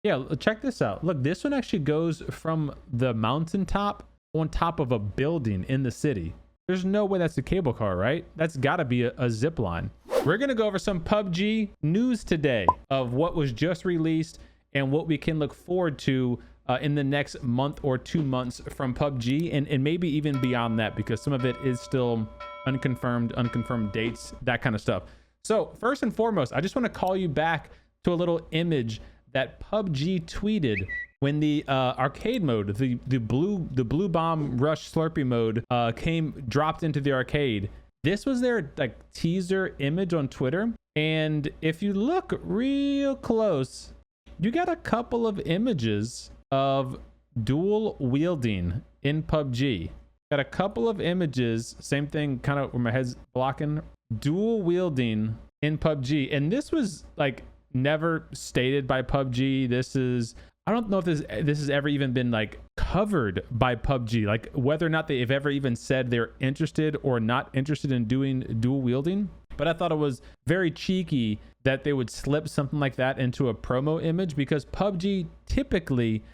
Yeah, check this out. Look, this one actually goes from the mountaintop on top of a building in the city. There's no way that's a cable car, right? That's got to be a zip line. We're going to go over some PUBG news today of what was just released and what we can look forward to in the next month or 2 months from PUBG, and maybe even beyond that, because some of it is still unconfirmed dates, that kind of stuff. So first and foremost, I just want to call you back to a little image that PUBG tweeted when the arcade mode, the blue bomb rush slurpee mode dropped into the arcade. This was their like teaser image on Twitter, and if you look real close, you got a couple of images of dual wielding in PUBG. Got a couple of images, same thing, kind of where my head's blocking, dual wielding in PUBG, and this was like never stated by PUBG. This is, I don't know if this has ever even been like covered by PUBG, like whether or not they've ever even said they're interested or not interested in doing dual wielding. But I thought it was very cheeky that they would slip something like that into a promo image, because PUBG typically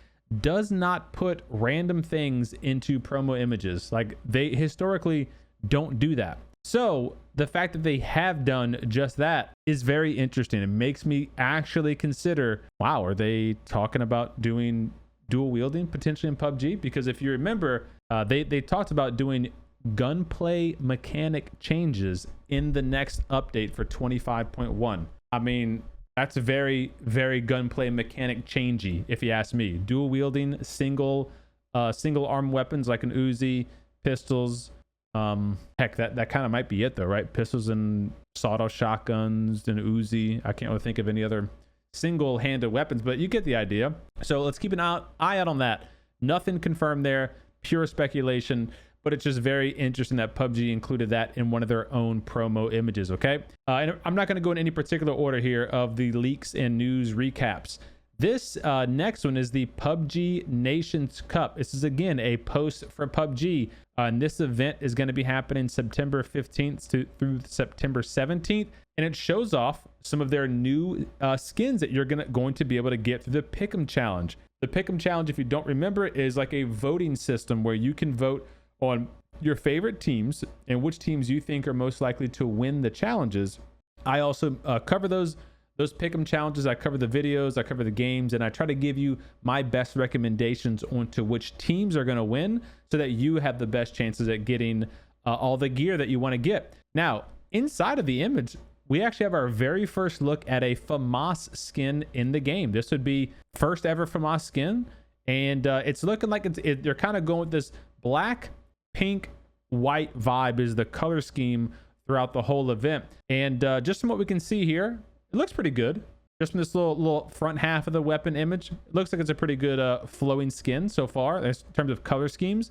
does not put random things into promo images. Like they historically don't do that. So the fact that they have done just that is very interesting. It makes me actually consider, wow, are they talking about doing dual wielding potentially in PUBG? Because if you remember, they talked about doing gunplay mechanic changes in the next update for 25.1. I mean, that's very, very gunplay mechanic changey, if you ask me. Dual wielding, single arm weapons like an Uzi, pistols. Heck, that kind of might be it though, right? Pistols and sawed-off shotguns and Uzi. I can't really think of any other single-handed weapons, but you get the idea. So let's keep an eye out on that. Nothing confirmed there, pure speculation, but it's just very interesting that PUBG included that in one of their own promo images, okay? And I'm not going to go in any particular order here of the leaks and news recaps. This next one is the PUBG Nations Cup. This is, again, a post for PUBG. And this event is going to be happening September 15th through September 17th. And it shows off some of their new skins that you're going to be able to get through the Pick'em Challenge. The Pick'em Challenge, if you don't remember, is like a voting system where you can vote on your favorite teams and which teams you think are most likely to win the challenges. I also cover those Pick'em challenges. I cover the videos, I cover the games, and I try to give you my best recommendations onto which teams are going to win so that you have the best chances at getting all the gear that you want to get. Now, inside of the image, we actually have our very first look at a Famas skin in the game. This would be first ever Famas skin, and it's looking like they're kind of going with this black, pink, white vibe is the color scheme throughout the whole event. And just from what we can see here, it looks pretty good. Just from this little front half of the weapon image, it looks like it's a pretty good flowing skin so far in terms of color schemes.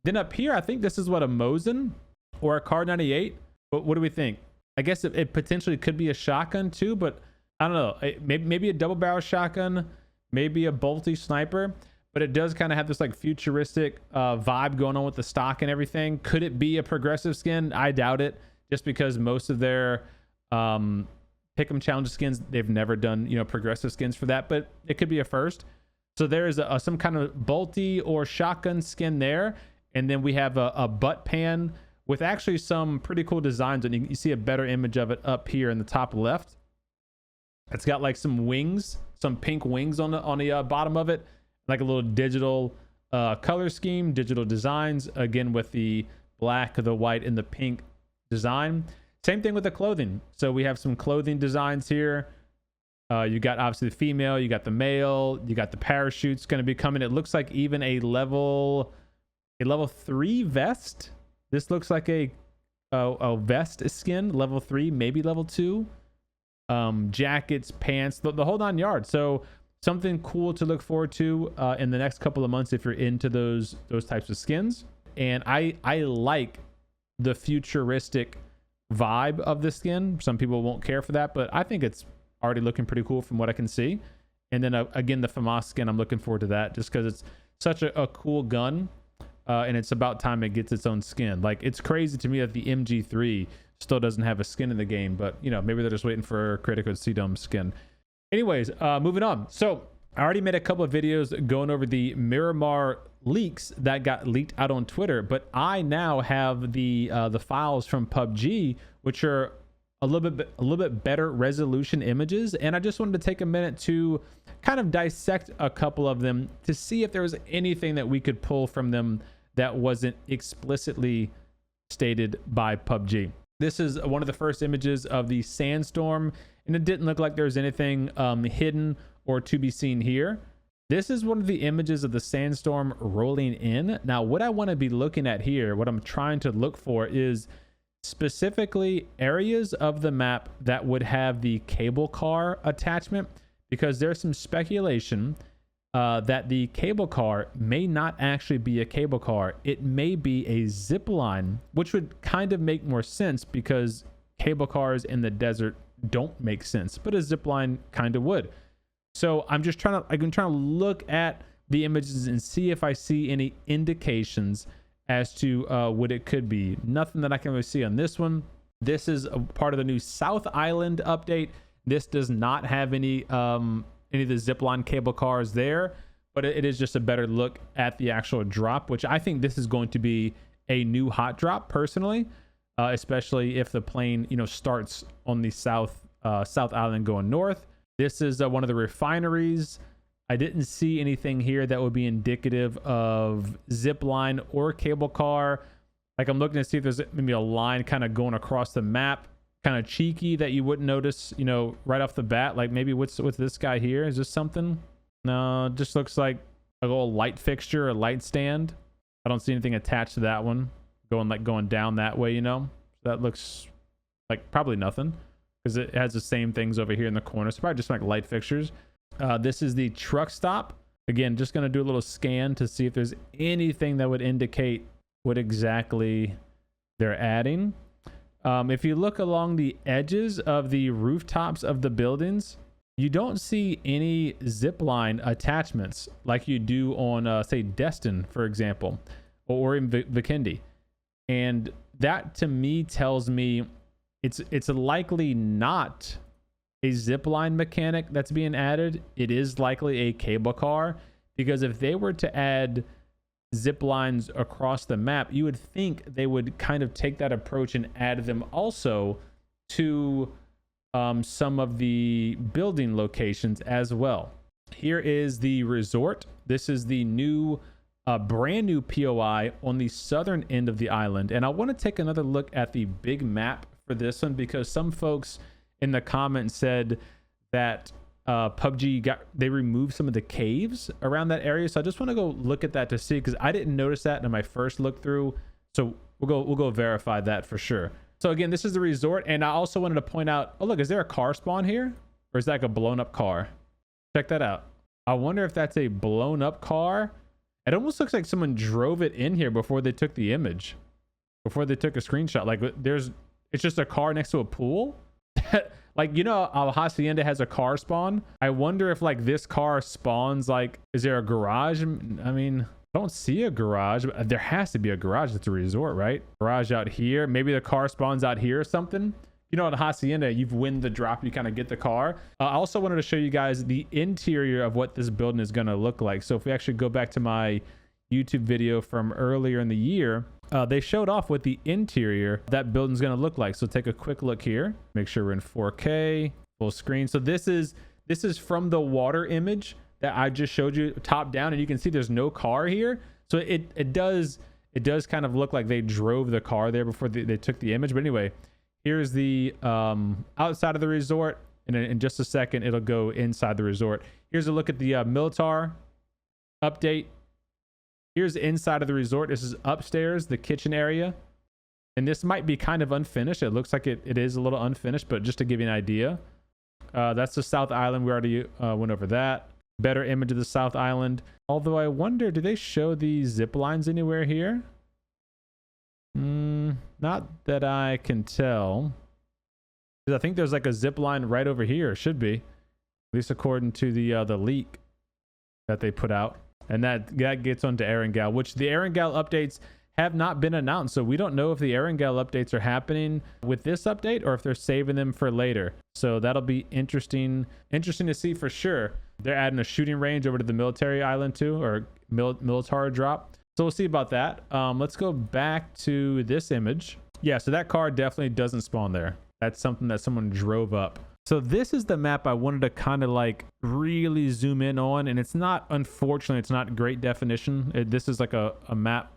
Then up here, I think this is what, a Mosin or a Car 98. But what do we think? I guess it potentially could be a shotgun too, but I don't know. Maybe a double barrel shotgun, maybe a bolty sniper. But it does kind of have this like futuristic vibe going on with the stock and everything. Could it be a progressive skin? I doubt it, just because most of their Pick'em Challenge skins, they've never done, progressive skins for that, but it could be a first. So there is some kind of bolty or shotgun skin there. And then we have a butt pan with actually some pretty cool designs. And you see a better image of it up here in the top left. It's got like some wings, some pink wings on the bottom of it. Like a little digital color scheme, digital designs, again with the black, the white, and the pink design. Same thing with the clothing. So we have some clothing designs here. You got obviously the female, you got the male, you got the parachutes going to be coming. It looks like even a level 3 vest. This looks like a vest skin, level 3, maybe level 2. Jackets, pants, the whole 9 yards. So something cool to look forward to in the next couple of months if you're into those types of skins. And I like the futuristic vibe of the skin. Some people won't care for that, but I think it's already looking pretty cool from what I can see. And then again, the Famas skin, I'm looking forward to that just because it's such a cool gun, and it's about time it gets its own skin. Like, it's crazy to me that the MG3 still doesn't have a skin in the game, but maybe they're just waiting for Critical CDome skin. Anyways, moving on. So I already made a couple of videos going over the Miramar leaks that got leaked out on Twitter, but I now have the files from PUBG, which are a little bit better resolution images, and I just wanted to take a minute to kind of dissect a couple of them to see if there was anything that we could pull from them that wasn't explicitly stated by PUBG. This is one of the first images of the sandstorm, and it didn't look like there was anything hidden or to be seen here. This is one of the images of the sandstorm rolling in. Now, what I want to be looking at here, what I'm trying to look for, is specifically areas of the map that would have the cable car attachment, because there's some speculation that the cable car may not actually be a cable car. It may be a zip line, which would kind of make more sense because cable cars in the desert don't make sense, but a zip line kind of would. So I'm trying to look at the images and see if I see any indications as to what it could be. Nothing that I can really see on this one. This is a part of the new South Island update. This does not have any of the zipline cable cars there, but it is just a better look at the actual drop, which I think this is going to be a new hot drop personally, especially if the plane starts on the South Island going north. This is one of the refineries. I didn't see anything here that would be indicative of zip line or cable car. Like, I'm looking to see if there's maybe a line kind of going across the map, kind of cheeky, that you wouldn't notice, right off the bat. Like, maybe what's this guy here? Is this something? No, it just looks like a little light fixture, a light stand. I don't see anything attached to that one going down that way. That looks like probably nothing, because it has the same things over here in the corner. So probably just like light fixtures. This is the truck stop. Again, just going to do a little scan to see if there's anything that would indicate what exactly they're adding. If you look along the edges of the rooftops of the buildings, you don't see any zip line attachments like you do on, say, Destin, for example, or in Vikendi. And that to me tells me it's likely not a zipline mechanic that's being added. It is likely a cable car, because if they were to add zip lines across the map, you would think they would kind of take that approach and add them also to some of the building locations as well. Here is the resort. This is the new brand new POI on the southern end of the island, and I want to take another look at the big map for this one, because some folks in the comments said that PUBG they removed some of the caves around that area. So I just want to go look at that to see, because I didn't notice that in my first look through. So we'll go verify that for sure. So again, this is the resort, and I also wanted to point out, oh look, is there a car spawn here, or is that like a blown up car? Check that out. I wonder if that's a blown up car. It almost looks like someone drove it in here before they took the image, before they took a screenshot. Like it's just a car next to a pool. Like, Hacienda has a car spawn. I wonder if like this car spawns, like, is there a garage? I mean, I don't see a garage. There has to be a garage. It's a resort, right? Garage out here. Maybe the car spawns out here or something. On the Hacienda, you've win the drop, you kind of get the car. I also wanted to show you guys the interior of what this building is going to look like. So if we actually go back to my YouTube video from earlier in the year, they showed off what the interior of that building is going to look like. So take a quick look here. Make sure we're in 4K full screen. So this is from the water image that I just showed you top down, and you can see there's no car here. So it does kind of look like they drove the car there before they took the image. But anyway, here's the outside of the resort, and in just a second it'll go inside the resort. Here's a look at the Militar update. Here's the inside of the resort. This is upstairs, the kitchen area, and this might be kind of unfinished. It looks like it is a little unfinished, but just to give you an idea, that's the South Island. We already went over that. Better image of the South Island. Although I wonder, do they show the zip lines anywhere here? Not that I can tell. I think there's like a zip line right over here. It should be, at least according to the leak that they put out. And that gets onto Erangel, which the Erangel updates have not been announced. So we don't know if the Erangel updates are happening with this update or if they're saving them for later. So that'll be interesting to see for sure. They're adding a shooting range over to the military island too, or military drop. So we'll see about that. Let's go back to this image. Yeah, so that car definitely doesn't spawn there. That's something that someone drove up. So this is the map I wanted to kind of like really zoom in on, and it's not, unfortunately, it's not great definition. This is like a map,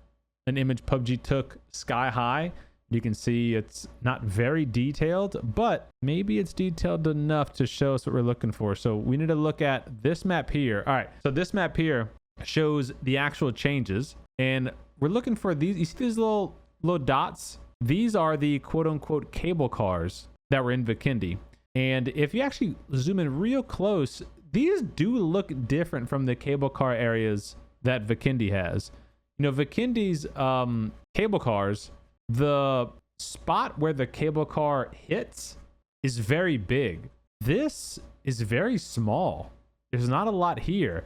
an image PUBG took sky high. You can see it's not very detailed, but maybe it's detailed enough to show us what we're looking for. So we need to look at this map here. All right, so this map here shows the actual changes, and we're looking for these. You see these little dots? These are the quote unquote cable cars that were in Vikendi. And if you actually zoom in real close, these do look different from the cable car areas that Vikendi has. You know, Vikendi's cable cars, the spot where the cable car hits is very big. This is very small. There's not a lot here.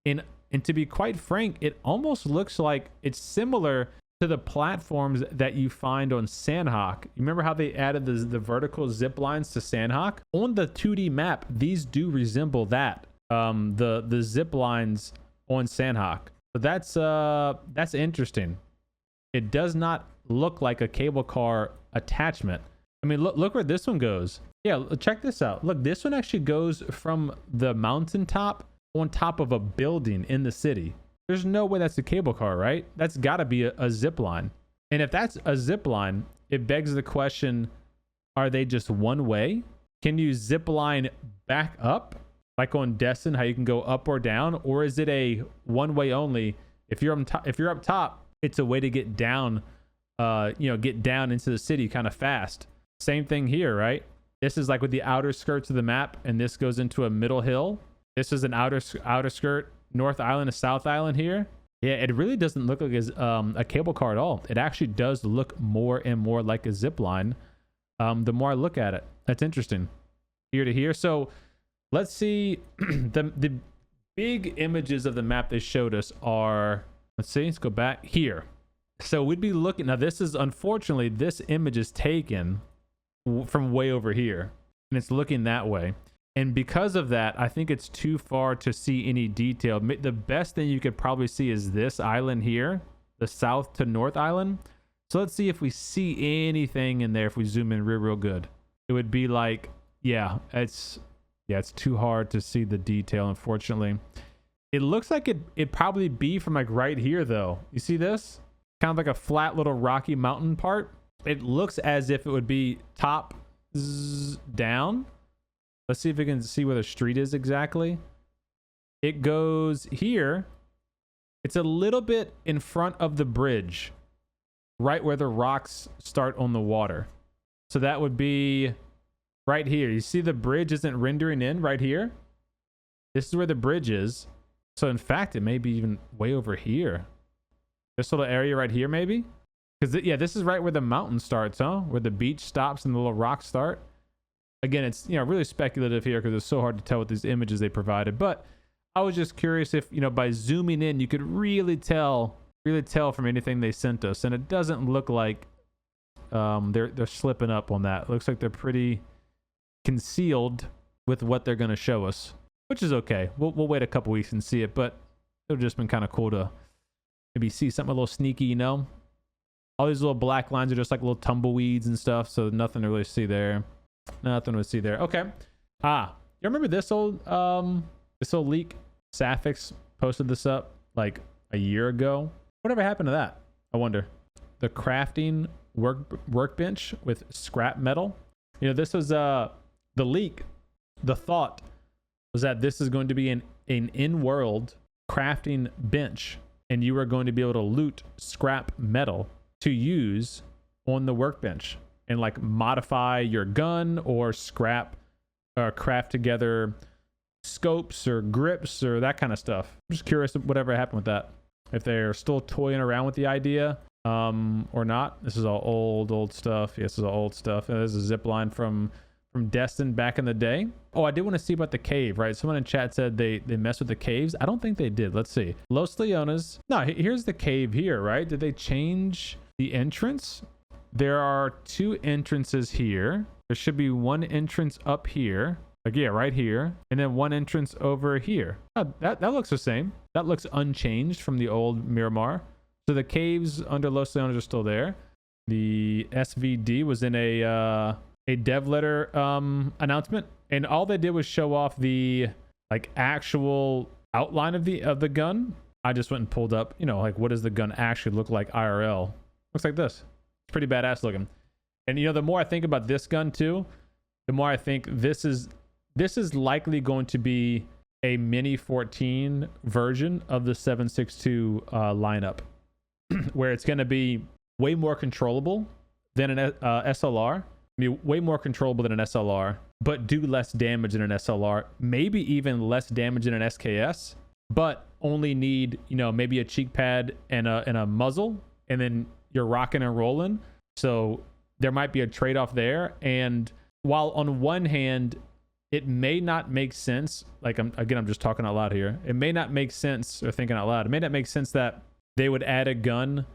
And to be quite frank, it almost looks like it's similar to the platforms that you find on Sandhawk. You remember how they added the vertical zip lines to Sandhawk? On the 2D map, these do resemble that. The zip lines on Sandhawk. So that's interesting. It does not look like a cable car attachment. I mean, look where this one goes. Yeah, check this out. Look, this one actually goes from the mountaintop on top of a building in the city. There's no way that's a cable car, right? That's got to be a zip line. And if that's a zip line, it begs the question, are they just one way? Can you zip line back up? Like on Destin, how you can go up or down? Or is it a one way only? If you're up top, it's a way to get down, get down into the city kind of fast. Same thing here, right? This is like with the outer skirts of the map, and this goes into a middle hill. This is an outer skirt, North Island to South Island here. Yeah, it really doesn't look like a cable car at all. It actually does look more and more like a zip line the more I look at it. That's interesting. Here to here. So let's see. The big images of the map they showed us are, let's see, let's go back here. So we'd be looking, now this is, unfortunately, this image is taken from way over here, and it's looking that way. And because of that, I think it's too far to see any detail. The best thing you could probably see is this island here, the south to north island. So let's see if we see anything in there. If we zoom in real good, it would be like, yeah, it's too hard to see the detail, unfortunately. It looks like it'd probably be from like right here though. You see this? Kind of like a flat little rocky mountain part. It looks as if it would be top down. Let's see if we can see where the street is exactly. It goes here. It's a little bit in front of the bridge, right where the rocks start on the water. So that would be right here. You see the bridge isn't rendering in right here? This is where the bridge is. So in fact, it may be even way over here. This little area right here, maybe? Because, yeah, this is right where the mountain starts, huh? Where the beach stops and the little rocks start. Again, it's, really speculative here because it's so hard to tell with these images they provided. But I was just curious if, by zooming in, you could really tell from anything they sent us. And it doesn't look like they're slipping up on that. It looks like they're pretty concealed with what they're going to show us, which is okay. We'll wait a couple weeks and see it. But it would just been kind of cool to maybe see something a little sneaky, All these little black lines are just like little tumbleweeds and stuff. So nothing to really see there. Nothing to see there. Okay. You remember this old leak? Sapphics posted this up like a year ago. Whatever happened to that? I wonder. The crafting workbench with scrap metal. This was the leak. The thought was that this is going to be an in-world crafting bench, and you are going to be able to loot scrap metal to use on the workbench and like modify your gun or craft together scopes or grips or that kind of stuff. I'm just curious whatever happened with that. If they're still toying around with the idea or not. This is all old stuff. Yes, this is all old stuff. There's a zip line from Destin back in the day. Oh, I did want to see about the cave, right? Someone in chat said they messed with the caves. I don't think they did. Let's see. Los Leones. No, here's the cave here, right? Did they change the entrance? There are two entrances here. There should be one entrance up here. Like, yeah, right here. And then one entrance over here. Oh, that looks the same. That looks unchanged from the old Miramar. So the caves under Los Leones are still there. The SVD was in a dev letter announcement. And all they did was show off the like actual outline of the gun. I just went and pulled up, you know, like what does the gun actually look like IRL? Looks like this. It's pretty badass looking. And you know, the more I think about this gun too, the more I think this is likely going to be a mini 14 version of the 7.62 lineup, where it's going to be way more controllable than an SLR. I mean, way more controllable than an SLR, but do less damage than an SLR. Maybe even less damage than an SKS, but only need, you know, maybe a cheek pad and a muzzle, and then you're rocking and rolling. So there might be a trade-off there. And while on one hand, it may not make sense, like I'm just talking out loud here. It may not make sense, or thinking out loud, it may not make sense that they would add a gun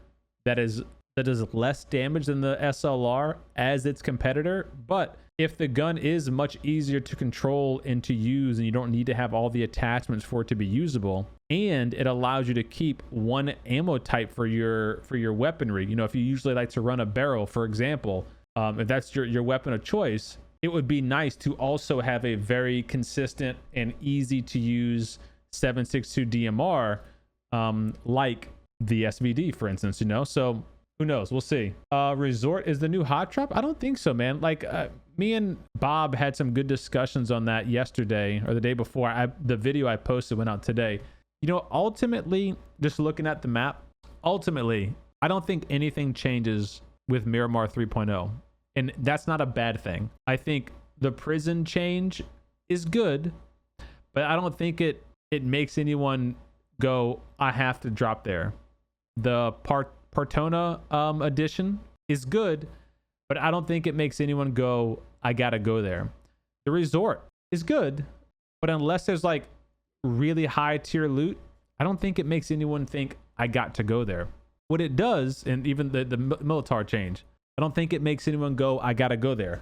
that does less damage than the SLR as its competitor. But if the gun is much easier to control and to use, and you don't need to have all the attachments for it to be usable, and it allows you to keep one ammo type for your weaponry. You know, if you usually like to run a barrel, for example, if that's your weapon of choice, it would be nice to also have a very consistent and easy to use 7.62 DMR, like the SVD, for instance, you know. So who knows? We'll see. Resort is the new hot drop? I don't think so, man. Like me and Bob had some good discussions on that yesterday or the day before. The video I posted went out today. You know, ultimately, just looking at the map, ultimately, I don't think anything changes with Miramar 3.0. And that's not a bad thing. I think the prison change is good, but I don't think it makes anyone go, I have to drop there. The Partona edition is good, but I don't think it makes anyone go, I gotta go there. The resort is good, but unless there's like really high tier loot, I don't think it makes anyone think I got to go there. What it does, and even the Militar change, I don't think it makes anyone go, I gotta go there.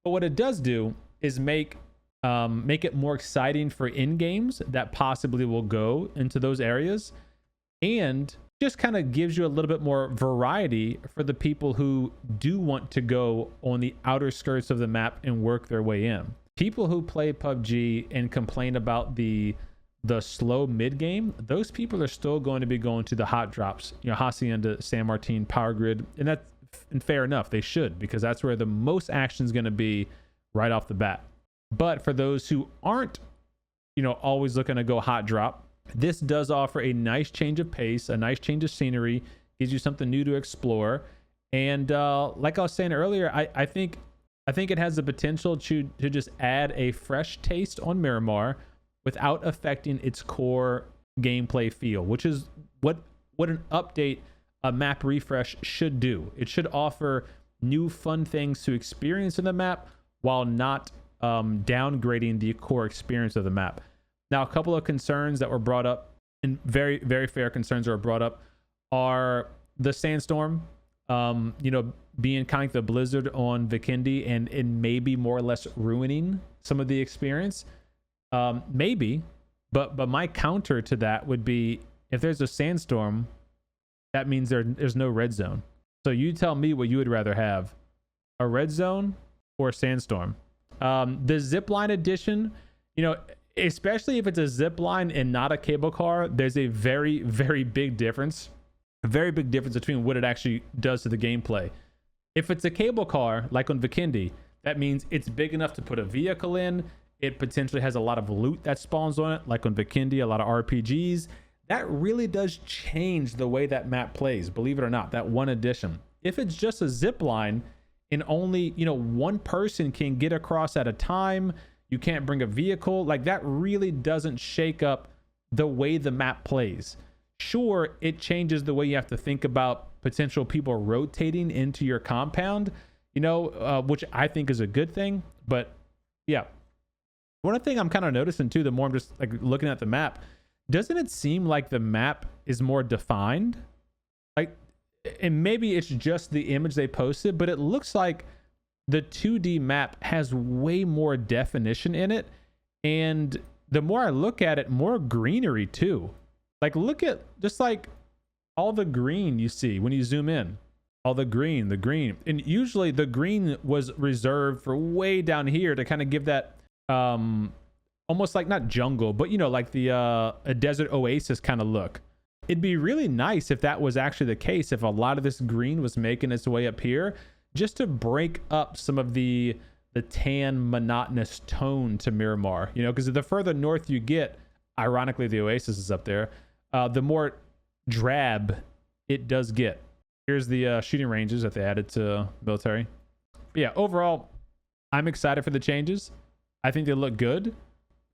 But what it does do is make it more exciting for in games that possibly will go into those areas, and just kind of gives you a little bit more variety for the people who do want to go on the outer skirts of the map and work their way in. People who play PUBG and complain about the slow mid game, those people are still going to be going to the hot drops, you know, Hacienda, San Martin, Power Grid, and fair enough, they should, because that's where the most action is going to be right off the bat. But for those who aren't, you know, always looking to go hot drop, this does offer a nice change of pace, a nice change of scenery, gives you something new to explore. And like I was saying earlier, I think it has the potential to just add a fresh taste on Miramar without affecting its core gameplay feel, which is what an update, a map refresh should do. It should offer new fun things to experience in the map while not downgrading the core experience of the map. Now, a couple of concerns that were brought up, and very, very fair concerns that were brought up, are the sandstorm, you know, being kind of the blizzard on Vikendi and maybe more or less ruining some of the experience. Maybe, but my counter to that would be, if there's a sandstorm, that means there's no red zone. So you tell me what you would rather have, a red zone or a sandstorm. The zipline edition, you know, especially if it's a zipline and not a cable car, there's a very, very big difference. A very big difference between what it actually does to the gameplay. If it's a cable car, like on Vikendi, that means it's big enough to put a vehicle in. It potentially has a lot of loot that spawns on it, like on Vikendi, a lot of RPGs. That really does change the way that map plays, believe it or not, that one addition. If it's just a zip line and only, you know, one person can get across at a time, you can't bring a vehicle, like that really doesn't shake up the way the map plays. Sure, it changes the way you have to think about potential people rotating into your compound, you know, which I think is a good thing. But yeah, one thing I'm kind of noticing too, the more I'm just like looking at the map, doesn't it seem like the map is more defined? Like, and maybe it's just the image they posted, but it looks like the 2D map has way more definition in it. And the more I look at it, more greenery too. Like, look at just like all the green you see when you zoom in. All the green. And usually the green was reserved for way down here to kind of give that almost like not jungle, but you know, like the a desert oasis kind of look. It'd be really nice if that was actually the case, if a lot of this green was making its way up here, just to break up some of the tan monotonous tone to Miramar, you know, because the further north you get, ironically the oasis is up there, the more drab it does get. Here's the shooting ranges that they added to military. But yeah, overall, I'm excited for the changes. I think they look good.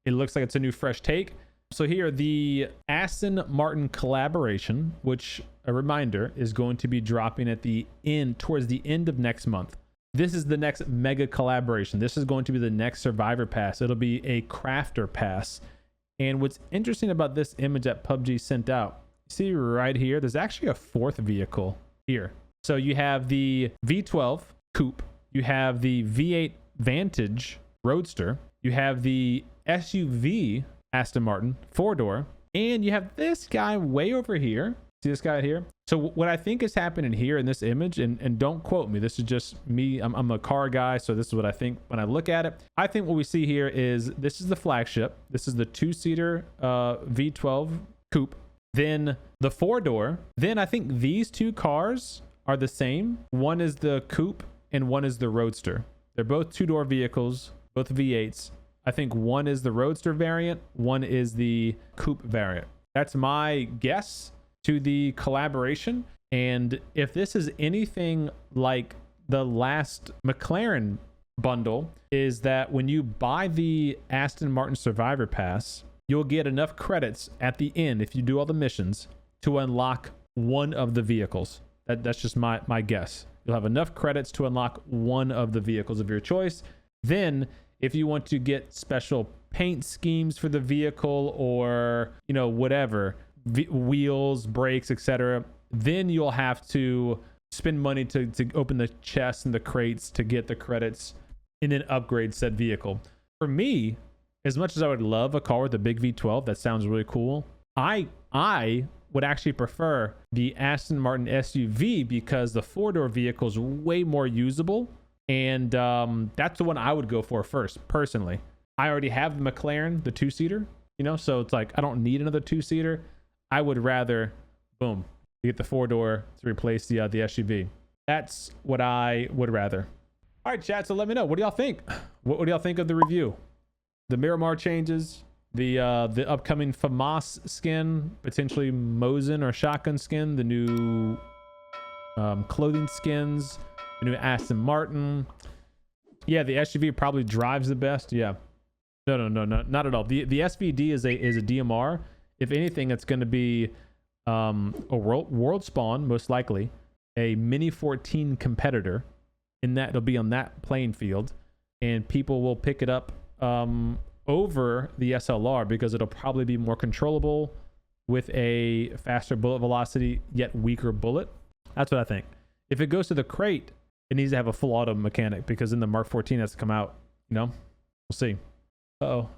It looks like it's a new fresh take. So here, the Aston Martin collaboration, which, a reminder, is going to be dropping at the end, towards the end of next month. This is the next mega collaboration. This is going to be the next Survivor Pass. It'll be a Crafter Pass. And what's interesting about this image that PUBG sent out, see right here, there's actually a fourth vehicle here. So you have the V12 Coupe, you have the V8 Vantage Roadster, you have the SUV Aston Martin 4-door, and you have this guy way over here. See this guy here? So what I think is happening here in this image, and don't quote me, this is just me, I'm a car guy, so this is what I think when I look at it. I think what we see here is, this is the flagship, this is the 2-seater V12 Coupe, then the 4-door, then I think these two cars are the same. One is the Coupe and one is the Roadster. They're both 2-door vehicles, both V8s. I think one is the Roadster variant, one is the Coupe variant. That's my guess to the collaboration. And if this is anything like the last McLaren bundle, is that when you buy the Aston Martin Survivor Pass, you'll get enough credits at the end, if you do all the missions, to unlock one of the vehicles. That's just my guess. You'll have enough credits to unlock one of the vehicles of your choice. Then if you want to get special paint schemes for the vehicle, or, you know, whatever, wheels, brakes, etc., then you'll have to spend money to open the chests and the crates to get the credits and then upgrade said vehicle. For me, as much as I would love a car with a big V12, that sounds really cool, I would actually prefer the Aston Martin SUV, because the 4-door vehicle is way more usable. And that's the one I would go for first, personally. I already have the McLaren, the 2-seater, you know, so it's like I don't need another 2-seater. I would rather, boom, get the 4-door to replace the SUV. That's what I would rather. All right, chat, so let me know. What do y'all think? What do y'all think of the review? The Miramar changes, the upcoming Famas skin, potentially Mosin or shotgun skin, the new clothing skins, the new Aston Martin. Yeah, the SUV probably drives the best. Yeah. No, not at all. The SVD is a DMR. If anything, it's going to be a world spawn, most likely, a Mini 14 competitor, in that it'll be on that playing field, and people will pick it up over the SLR because it'll probably be more controllable with a faster bullet velocity, yet weaker bullet. That's what I think. If it goes to the crate, it needs to have a full auto mechanic, because in the Mark 14 has to come out, you know? We'll see. Uh-oh.